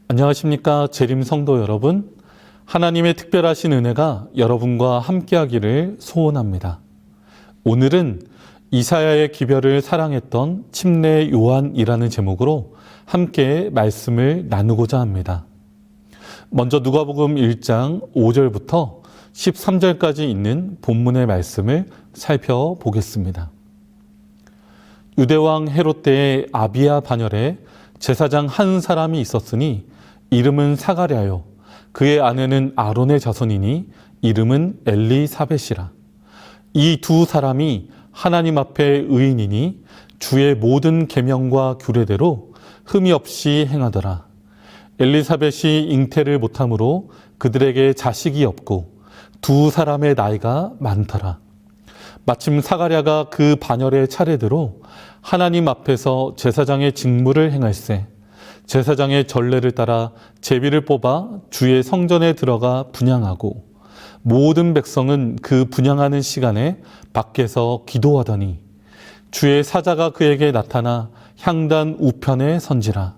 안녕하십니까 재림 성도 여러분. 하나님의 특별하신 은혜가 여러분과 함께하기를 소원합니다. 오늘은 이사야의 기별을 사랑했던 침례 요한이라는 제목으로 함께 말씀을 나누고자 합니다. 먼저 누가복음 1장 5절부터 13절까지 있는 본문의 말씀을 살펴보겠습니다. 유대왕 헤롯 때의 아비야 반열에 제사장 한 사람이 있었으니 이름은 사가랴요. 그의 아내는 아론의 자손이니 이름은 엘리사벳이라. 이 두 사람이 하나님 앞에 의인이니 주의 모든 계명과 규례대로 흠이 없이 행하더라. 엘리사벳이 잉태를 못함으로 그들에게 자식이 없고 두 사람의 나이가 많더라. 마침 사가랴가 그 반열의 차례대로 하나님 앞에서 제사장의 직무를 행할세 제사장의 전례를 따라 제비를 뽑아 주의 성전에 들어가 분향하고 모든 백성은 그 분향하는 시간에 밖에서 기도하더니 주의 사자가 그에게 나타나 향단 우편에 선지라.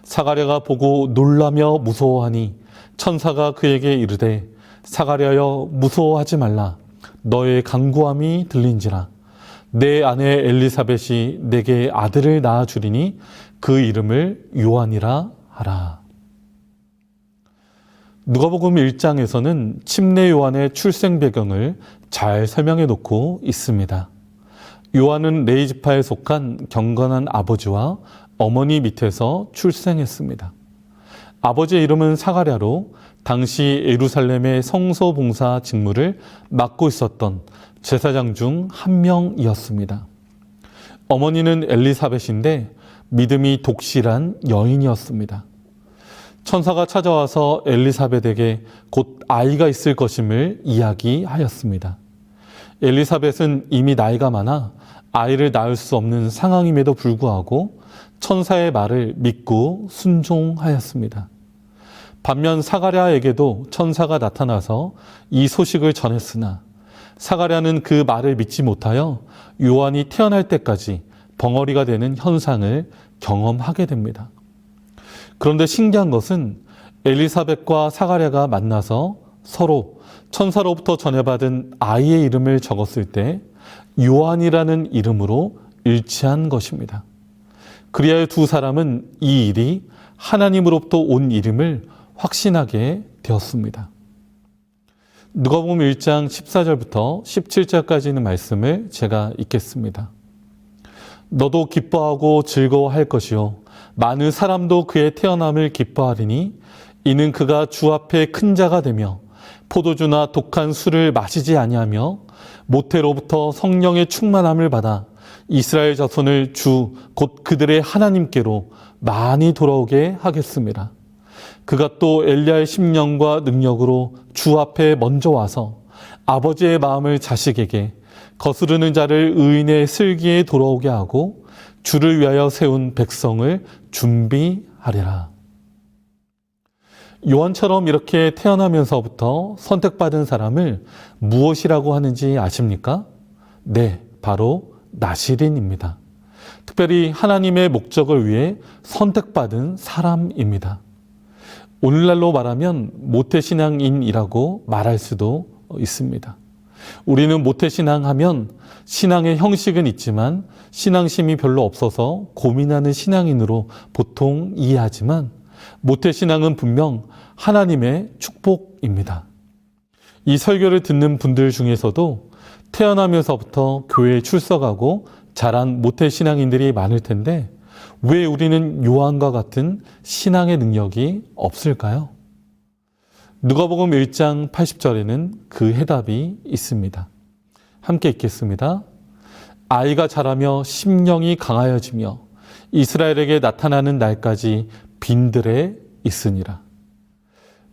사가랴가 보고 놀라며 무서워하니 천사가 그에게 이르되 사가랴여 무서워하지 말라. 너의 간구함이 들린지라. 내 아내 엘리사벳이 내게 아들을 낳아주리니 그 이름을 요한이라 하라. 누가복음 1장에서는 침례 요한의 출생 배경을 잘 설명해 놓고 있습니다. 요한은 레위 지파에 속한 경건한 아버지와 어머니 밑에서 출생했습니다. 아버지의 이름은 사가랴로 당시 예루살렘의 성소 봉사 직무를 맡고 있었던 제사장 중 한 명이었습니다. 어머니는 엘리사벳인데 믿음이 독실한 여인이었습니다. 천사가 찾아와서 엘리사벳에게 곧 아이가 있을 것임을 이야기하였습니다. 엘리사벳은 이미 나이가 많아 아이를 낳을 수 없는 상황임에도 불구하고 천사의 말을 믿고 순종하였습니다. 반면 사가랴에게도 천사가 나타나서 이 소식을 전했으나 사가랴는 그 말을 믿지 못하여 요한이 태어날 때까지 벙어리가 되는 현상을 경험하게 됩니다. 그런데 신기한 것은 엘리사벳과 사가랴가 만나서 서로 천사로부터 전해받은 아이의 이름을 적었을 때 요한이라는 이름으로 일치한 것입니다. 그리하여 두 사람은 이 일이 하나님으로부터 온 이름을 확신하게 되었습니다. 누가복음 1장 14절부터 17절까지 있는 말씀을 제가 읽겠습니다. 너도 기뻐하고 즐거워할 것이요 많은 사람도 그의 태어남을 기뻐하리니 이는 그가 주 앞에 큰 자가 되며 포도주나 독한 술을 마시지 아니하며 모태로부터 성령의 충만함을 받아 이스라엘 자손을 주 곧 그들의 하나님께로 많이 돌아오게 하겠습니다. 그가 또 엘리야의 심령과 능력으로 주 앞에 먼저 와서 아버지의 마음을 자식에게 거스르는 자를 의인의 슬기에 돌아오게 하고 주를 위하여 세운 백성을 준비하리라. 요한처럼 이렇게 태어나면서부터 선택받은 사람을 무엇이라고 하는지 아십니까? 네, 바로 나시린입니다. 특별히 하나님의 목적을 위해 선택받은 사람입니다. 오늘날로 말하면 모태신앙인이라고 말할 수도 있습니다. 우리는 모태신앙하면 신앙의 형식은 있지만 신앙심이 별로 없어서 고민하는 신앙인으로 보통 이해하지만 모태신앙은 분명 하나님의 축복입니다. 이 설교를 듣는 분들 중에서도 태어나면서부터 교회에 출석하고 자란 모태신앙인들이 많을 텐데 왜 우리는 요한과 같은 신앙의 능력이 없을까요? 누가복음 1장 80절에는 그 해답이 있습니다. 함께 읽겠습니다. 아이가 자라며 심령이 강하여지며 이스라엘에게 나타나는 날까지 빈들에 있으니라.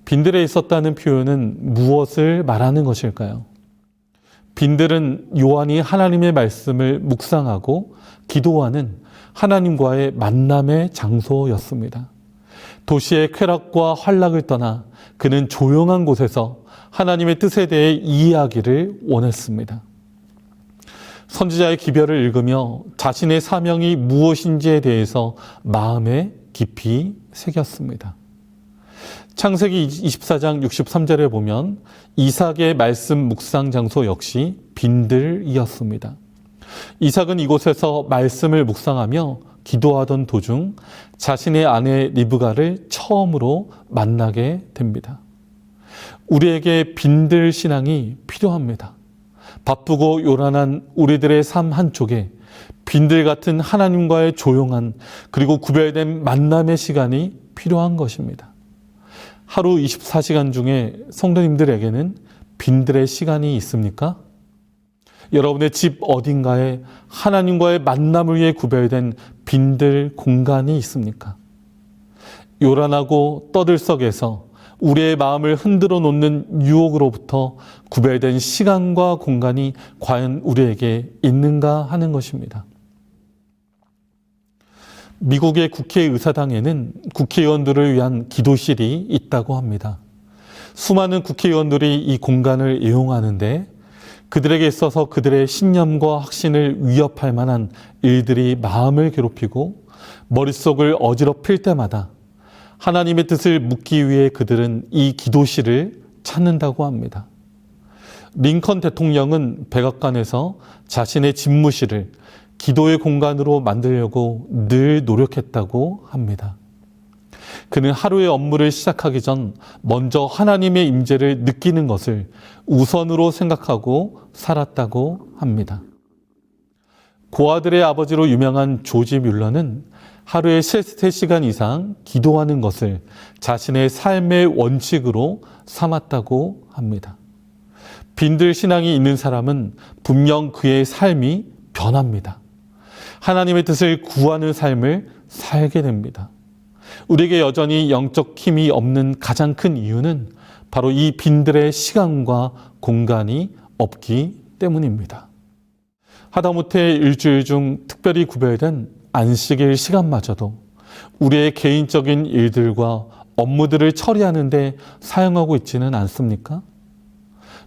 빈들에 있었다는 표현은 무엇을 말하는 것일까요? 빈들은 요한이 하나님의 말씀을 묵상하고 기도하는 하나님과의 만남의 장소였습니다. 도시의 쾌락과 환락을 떠나 그는 조용한 곳에서 하나님의 뜻에 대해 이해하기를 원했습니다. 선지자의 기별을 읽으며 자신의 사명이 무엇인지에 대해서 마음에 깊이 새겼습니다. 창세기 24장 63절에 보면 이삭의 말씀 묵상 장소 역시 빈들이었습니다. 이삭은 이곳에서 말씀을 묵상하며 기도하던 도중 자신의 아내 리브가를 처음으로 만나게 됩니다. 우리에게 빈들 신앙이 필요합니다. 바쁘고 요란한 우리들의 삶 한쪽에 빈들 같은 하나님과의 조용한 그리고 구별된 만남의 시간이 필요한 것입니다. 하루 24시간 중에 성도님들에게는 빈들의 시간이 있습니까? 여러분의 집 어딘가에 하나님과의 만남을 위해 구별된 빈들 공간이 있습니까? 요란하고 떠들썩해서 우리의 마음을 흔들어 놓는 유혹으로부터 구별된 시간과 공간이 과연 우리에게 있는가 하는 것입니다. 미국의 국회의사당에는 국회의원들을 위한 기도실이 있다고 합니다. 수많은 국회의원들이 이 공간을 이용하는데 그들에게 있어서 그들의 신념과 확신을 위협할 만한 일들이 마음을 괴롭히고 머릿속을 어지럽힐 때마다 하나님의 뜻을 묻기 위해 그들은 이 기도실을 찾는다고 합니다. 링컨 대통령은 백악관에서 자신의 집무실을 기도의 공간으로 만들려고 늘 노력했다고 합니다. 그는 하루의 업무를 시작하기 전 먼저 하나님의 임재를 느끼는 것을 우선으로 생각하고 살았다고 합니다. 고아들의 아버지로 유명한 조지 뮬러는 하루에 3시간 이상 기도하는 것을 자신의 삶의 원칙으로 삼았다고 합니다. 빈들 신앙이 있는 사람은 분명 그의 삶이 변합니다. 하나님의 뜻을 구하는 삶을 살게 됩니다. 우리에게 여전히 영적 힘이 없는 가장 큰 이유는 바로 이 빈들의 시간과 공간이 없기 때문입니다. 하다못해 일주일 중 특별히 구별된 안식일 시간마저도 우리의 개인적인 일들과 업무들을 처리하는 데 사용하고 있지는 않습니까?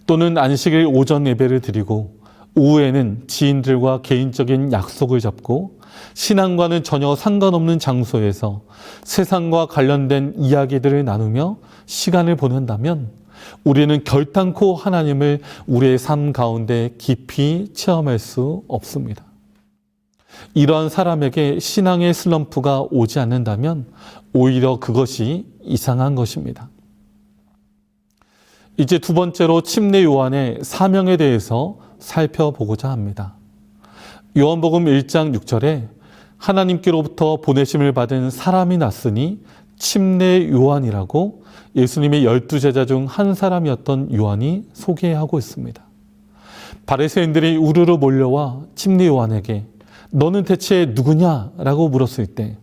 또는 안식일 오전 예배를 드리고 오후에는 지인들과 개인적인 약속을 잡고 신앙과는 전혀 상관없는 장소에서 세상과 관련된 이야기들을 나누며 시간을 보낸다면 우리는 결단코 하나님을 우리의 삶 가운데 깊이 체험할 수 없습니다. 이러한 사람에게 신앙의 슬럼프가 오지 않는다면 오히려 그것이 이상한 것입니다. 이제 두 번째로 침례 요한의 사명에 대해서 살펴보고자 합니다. 요한복음 1장 6절에 하나님께로부터 보내심을 받은 사람이 났으니 침례 요한이라고 예수님의 12제자 중 한 사람이었던 요한이 소개하고 있습니다. 바리새인들이 우르르 몰려와 침례 요한에게 너는 대체 누구냐? 라고 물었을 때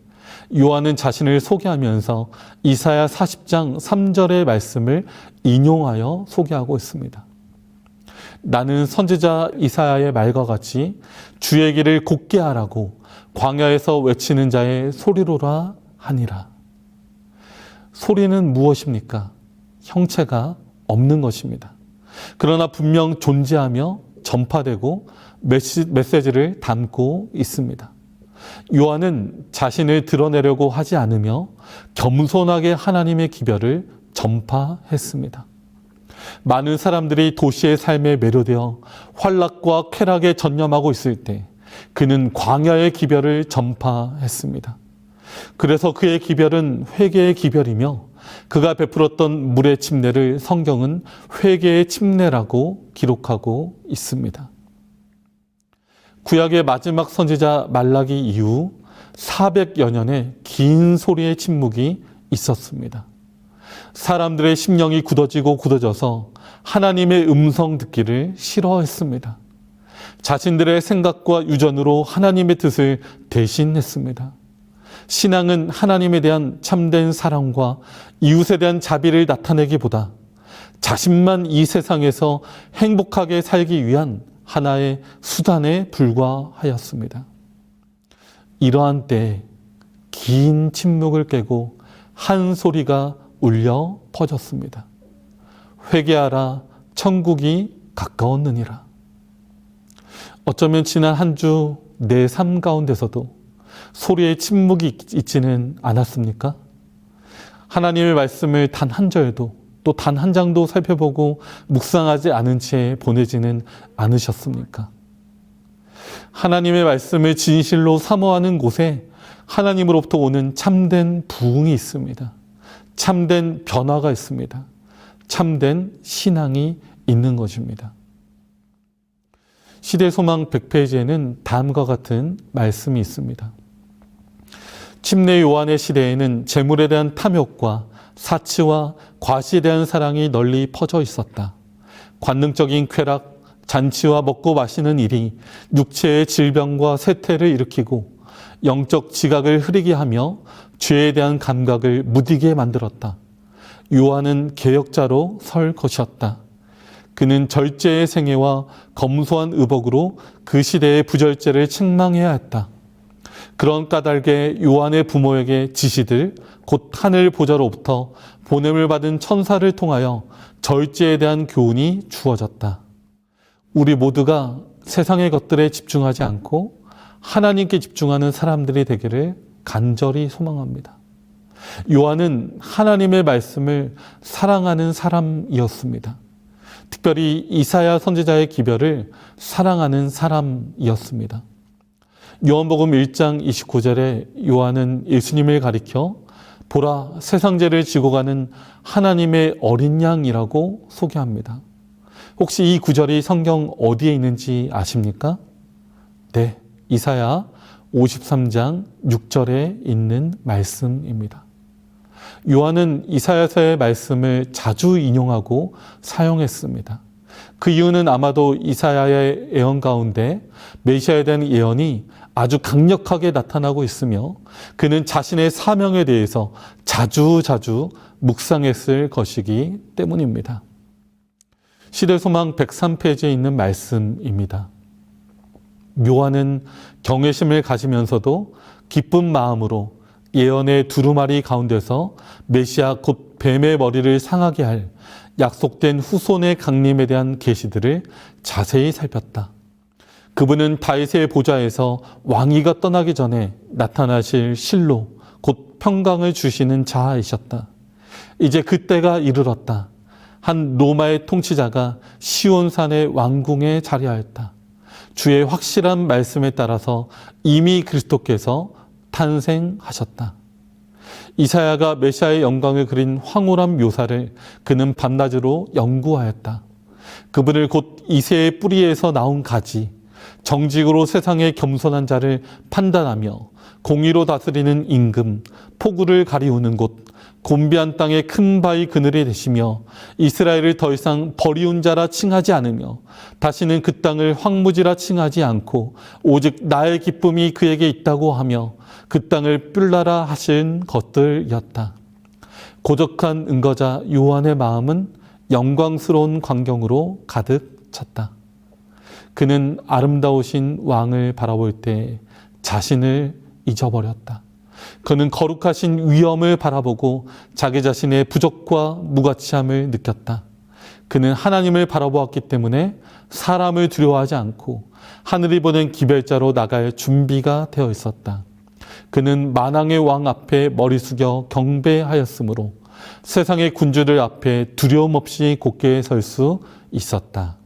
요한은 자신을 소개하면서 이사야 40장 3절의 말씀을 인용하여 소개하고 있습니다. 나는 선지자 이사야의 말과 같이 주의 길을 곧게 하라고 광야에서 외치는 자의 소리로라 하니라. 소리는 무엇입니까? 형체가 없는 것입니다. 그러나 분명 존재하며 전파되고 메시지를 담고 있습니다. 요한은 자신을 드러내려고 하지 않으며 겸손하게 하나님의 기별을 전파했습니다. 많은 사람들이 도시의 삶에 매료되어 환락과 쾌락에 전념하고 있을 때 그는 광야의 기별을 전파했습니다. 그래서 그의 기별은 회개의 기별이며 그가 베풀었던 물의 침례를 성경은 회개의 침례라고 기록하고 있습니다. 구약의 마지막 선지자 말라기 이후 400여 년의 긴 소리의 침묵이 있었습니다. 사람들의 심령이 굳어져서 하나님의 음성 듣기를 싫어했습니다. 자신들의 생각과 유전으로 하나님의 뜻을 대신했습니다. 신앙은 하나님에 대한 참된 사랑과 이웃에 대한 자비를 나타내기보다 자신만 이 세상에서 행복하게 살기 위한 하나의 수단에 불과하였습니다. 이러한 때에 긴 침묵을 깨고 한 소리가 울려 퍼졌습니다. 회개하라, 천국이 가까웠느니라. 어쩌면 지난 한 주 내 삶 가운데서도 소리의 침묵이 있지는 않았습니까? 하나님의 말씀을 단 한 절도 또 단 한 장도 살펴보고 묵상하지 않은 채 보내지는 않으셨습니까? 하나님의 말씀을 진실로 사모하는 곳에 하나님으로부터 오는 참된 부흥이 있습니다. 참된 변화가 있습니다. 참된 신앙이 있는 것입니다. 시대소망 100페이지에는 다음과 같은 말씀이 있습니다. 침례 요한의 시대에는 재물에 대한 탐욕과 사치와 과시에 대한 사랑이 널리 퍼져 있었다. 관능적인 쾌락, 잔치와 먹고 마시는 일이 육체의 질병과 쇠퇴를 일으키고 영적 지각을 흐리게 하며 죄에 대한 감각을 무디게 만들었다. 요한은 개혁자로 설 것이었다. 그는 절제의 생애와 검소한 의복으로 그 시대의 부절제를 책망해야 했다. 그런 까닭에 요한의 부모에게 지시들 곧 하늘 보좌로부터 보냄을 받은 천사를 통하여 절제에 대한 교훈이 주어졌다. 우리 모두가 세상의 것들에 집중하지 않고 하나님께 집중하는 사람들이 되기를 간절히 소망합니다. 요한은 하나님의 말씀을 사랑하는 사람이었습니다. 특별히 이사야 선지자의 기별을 사랑하는 사람이었습니다. 요한복음 1장 29절에 요한은 예수님을 가리켜 보라 세상 죄를 지고 가는 하나님의 어린 양이라고 소개합니다. 혹시 이 구절이 성경 어디에 있는지 아십니까? 네, 이사야 53장 6절에 있는 말씀입니다. 요한은 이사야서의 말씀을 자주 인용하고 사용했습니다. 그 이유는 아마도 이사야의 예언 가운데 메시아에 대한 예언이 아주 강력하게 나타나고 있으며 그는 자신의 사명에 대해서 자주 묵상했을 것이기 때문입니다. 시대소망 103페이지에 있는 말씀입니다. 요한은 경외심을 가지면서도 기쁜 마음으로 예언의 두루마리 가운데서 메시아 곧 뱀의 머리를 상하게 할 약속된 후손의 강림에 대한 계시들을 자세히 살폈다. 그분은 다윗의 보좌에서 왕위가 떠나기 전에 나타나실 실로 곧 평강을 주시는 자이셨다. 이제 그때가 이르렀다. 한 로마의 통치자가 시온산의 왕궁에 자리하였다. 주의 확실한 말씀에 따라서 이미 그리스도께서 탄생하셨다. 이사야가 메시아의 영광을 그린 황홀한 묘사를 그는 밤낮으로 연구하였다. 그분을 곧 이새의 뿌리에서 나온 가지, 정직으로 세상의 겸손한 자를 판단하며 공의로 다스리는 임금, 폭우를 가리우는 곳, 곤비한 땅의 큰 바위 그늘이 되시며 이스라엘을 더 이상 버리운 자라 칭하지 않으며 다시는 그 땅을 황무지라 칭하지 않고 오직 나의 기쁨이 그에게 있다고 하며 그 땅을 뿔나라 하신 것들이었다. 고적한 은거자 요한의 마음은 영광스러운 광경으로 가득 찼다. 그는 아름다우신 왕을 바라볼 때 자신을 잊어버렸다. 그는 거룩하신 위엄을 바라보고 자기 자신의 부족과 무가치함을 느꼈다. 그는 하나님을 바라보았기 때문에 사람을 두려워하지 않고 하늘이 보낸 기별자로 나갈 준비가 되어 있었다. 그는 만왕의 왕 앞에 머리 숙여 경배하였으므로 세상의 군주들 앞에 두려움 없이 곧게 설 수 있었다.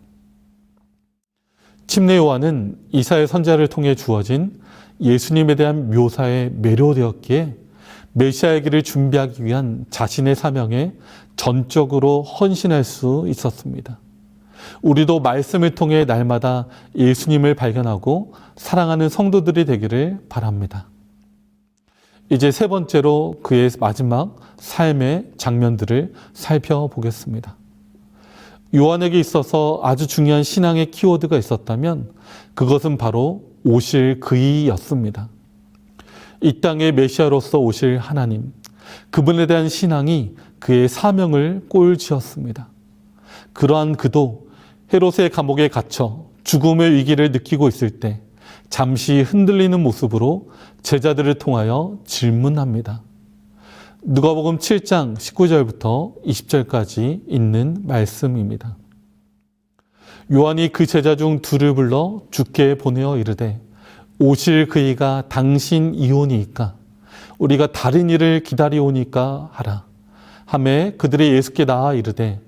침례 요한은 이사야 선지자를 통해 주어진 예수님에 대한 묘사에 매료되었기에 메시아의 길을 준비하기 위한 자신의 사명에 전적으로 헌신할 수 있었습니다. 우리도 말씀을 통해 날마다 예수님을 발견하고 사랑하는 성도들이 되기를 바랍니다. 이제 세 번째로 그의 마지막 삶의 장면들을 살펴보겠습니다. 요한에게 있어서 아주 중요한 신앙의 키워드가 있었다면 그것은 바로 오실 그이였습니다. 이 땅의 메시아로서 오실 하나님, 그분에 대한 신앙이 그의 사명을 꼴지었습니다. 그러한 그도 헤롯의 감옥에 갇혀 죽음의 위기를 느끼고 있을 때 잠시 흔들리는 모습으로 제자들을 통하여 질문합니다. 누가복음 7장 19절부터 20절까지 있는 말씀입니다. 요한이 그 제자 중 둘을 불러 주께 보내어 이르되 오실 그이가 당신 이오니이까 우리가 다른 일을 기다리오니까 하라. 하매 그들이 예수께 나아 이르되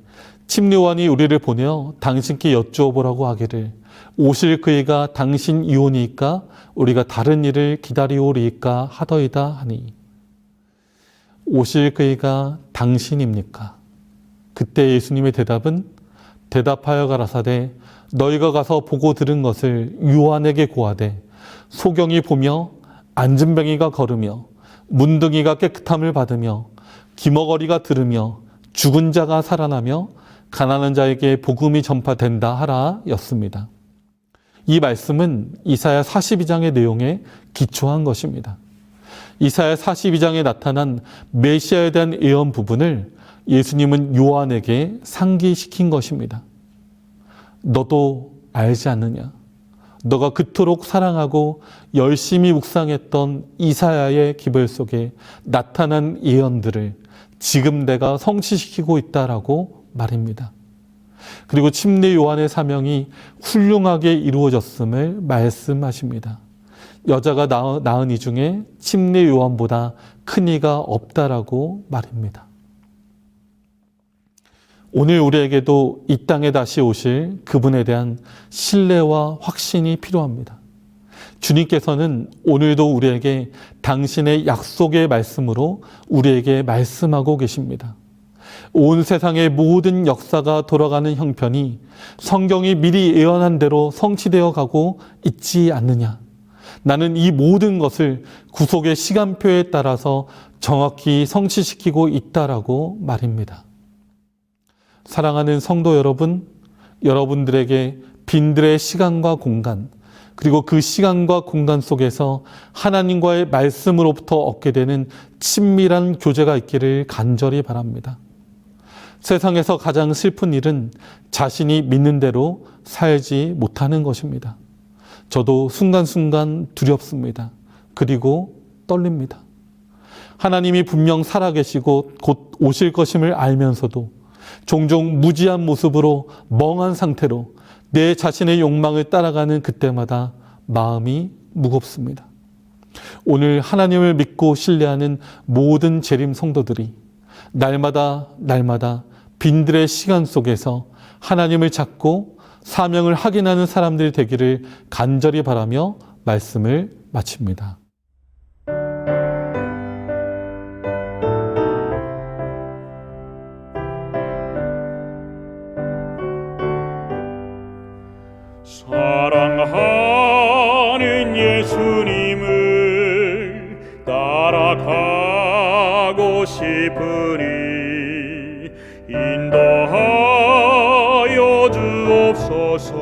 침례요한이 우리를 보내어 당신께 여쭈어보라고 하기를 오실 그이가 당신 이오니이까 우리가 다른 일을 기다리오리이까 하더이다 하니 오실 그이가 당신입니까? 그때 예수님의 대답은 대답하여 가라사대 너희가 가서 보고 들은 것을 요한에게 고하되 소경이 보며 안진뱅이가 걸으며 문둥이가 깨끗함을 받으며 기머거리가 들으며 죽은 자가 살아나며 가난한 자에게 복음이 전파된다 하라 였습니다. 이 말씀은 이사야 42장의 내용에 기초한 것입니다. 이사야 42장에 나타난 메시아에 대한 예언 부분을 예수님은 요한에게 상기시킨 것입니다. 너도 알지 않느냐? 너가 그토록 사랑하고 열심히 묵상했던 이사야의 기별 속에 나타난 예언들을 지금 내가 성취시키고 있다라고 말입니다. 그리고 침례 요한의 사명이 훌륭하게 이루어졌음을 말씀하십니다. 여자가 낳은 이 중에 침례 요한보다 큰 이가 없다라고 말입니다. 오늘 우리에게도 이 땅에 다시 오실 그분에 대한 신뢰와 확신이 필요합니다. 주님께서는 오늘도 우리에게 당신의 약속의 말씀으로 우리에게 말씀하고 계십니다. 온 세상의 모든 역사가 돌아가는 형편이 성경이 미리 예언한 대로 성취되어 가고 있지 않느냐. 나는 이 모든 것을 구속의 시간표에 따라서 정확히 성취시키고 있다라고 말입니다. 사랑하는 성도 여러분, 여러분들에게 빈들의 시간과 공간, 그리고 그 시간과 공간 속에서 하나님과의 말씀으로부터 얻게 되는 친밀한 교제가 있기를 간절히 바랍니다. 세상에서 가장 슬픈 일은 자신이 믿는 대로 살지 못하는 것입니다. 저도 순간순간 두렵습니다. 그리고 떨립니다. 하나님이 분명 살아계시고 곧 오실 것임을 알면서도 종종 무지한 모습으로 멍한 상태로 내 자신의 욕망을 따라가는 그때마다 마음이 무겁습니다. 오늘 하나님을 믿고 신뢰하는 모든 재림 성도들이 날마다 빈들의 시간 속에서 하나님을 찾고 사명을 확인하는 사람들이 되기를 간절히 바라며 말씀을 마칩니다. 사랑하는 예수님을 따라가고 싶으니 인도하여 주옵소서.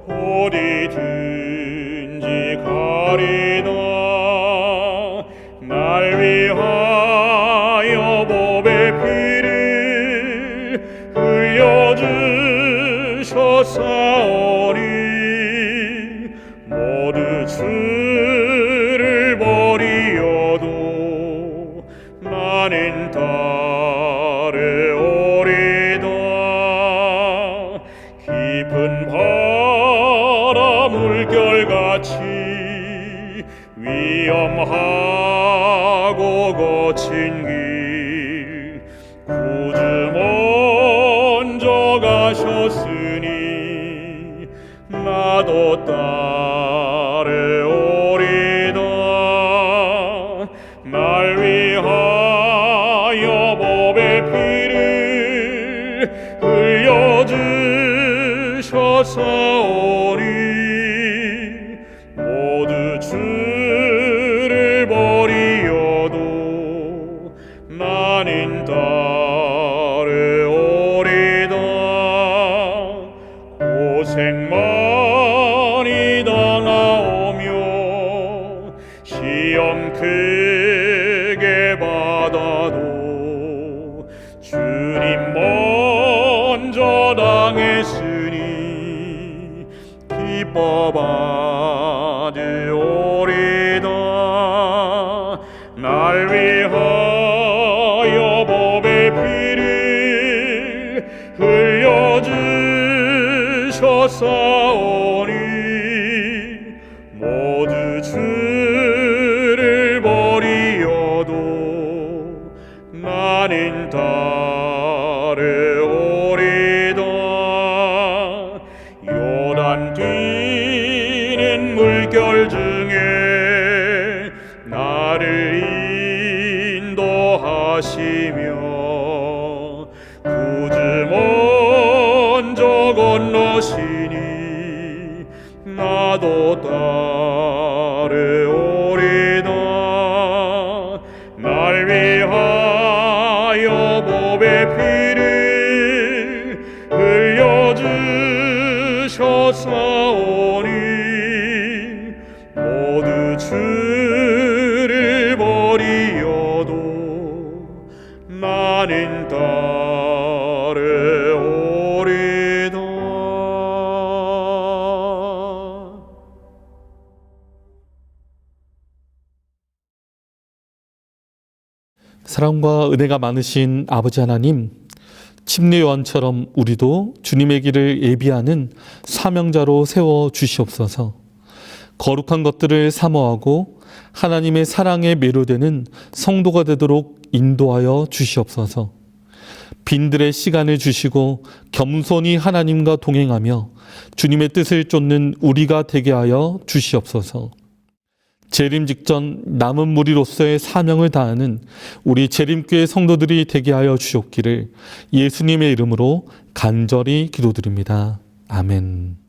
어디든지 가리나 날 위하여 법의 피를 흘려주셨사오니 모두 주를 버리어도 나는 따르오리다. 깊은 바다 물결같이 위험하고 거친 길 구주 먼저 가셨으니 나도 따르오리다. 날 위하여 법의 피를 흘려주셨사오니 모두 주를 버리어도 나는 따르오리다. 고생 많이 당하오며 시험 크게 받아도 주님 먼저 당했으니 기뻐 받으오리다. 날 위하여 법의 피를 흘려주셨사오니 모두 주를 버리어도 나 시간 뛰는 물결 중에 나를 인도하시며 구주 먼저 건너시니 나도 따르오리다. 날 위하여 보배 피를 흘려주셨사오니 모두 주를 버리어도 나는 따르오리다. 사랑과 은혜가 많으신 아버지 하나님, 침례 요한처럼 우리도 주님의 길을 예비하는 사명자로 세워 주시옵소서. 거룩한 것들을 사모하고 하나님의 사랑에 매료되는 성도가 되도록 인도하여 주시옵소서. 빈들의 시간을 주시고 겸손히 하나님과 동행하며 주님의 뜻을 쫓는 우리가 되게 하여 주시옵소서. 재림 직전 남은 무리로서의 사명을 다하는 우리 재림교회 성도들이 되게 하여 주옵기를 예수님의 이름으로 간절히 기도드립니다. 아멘.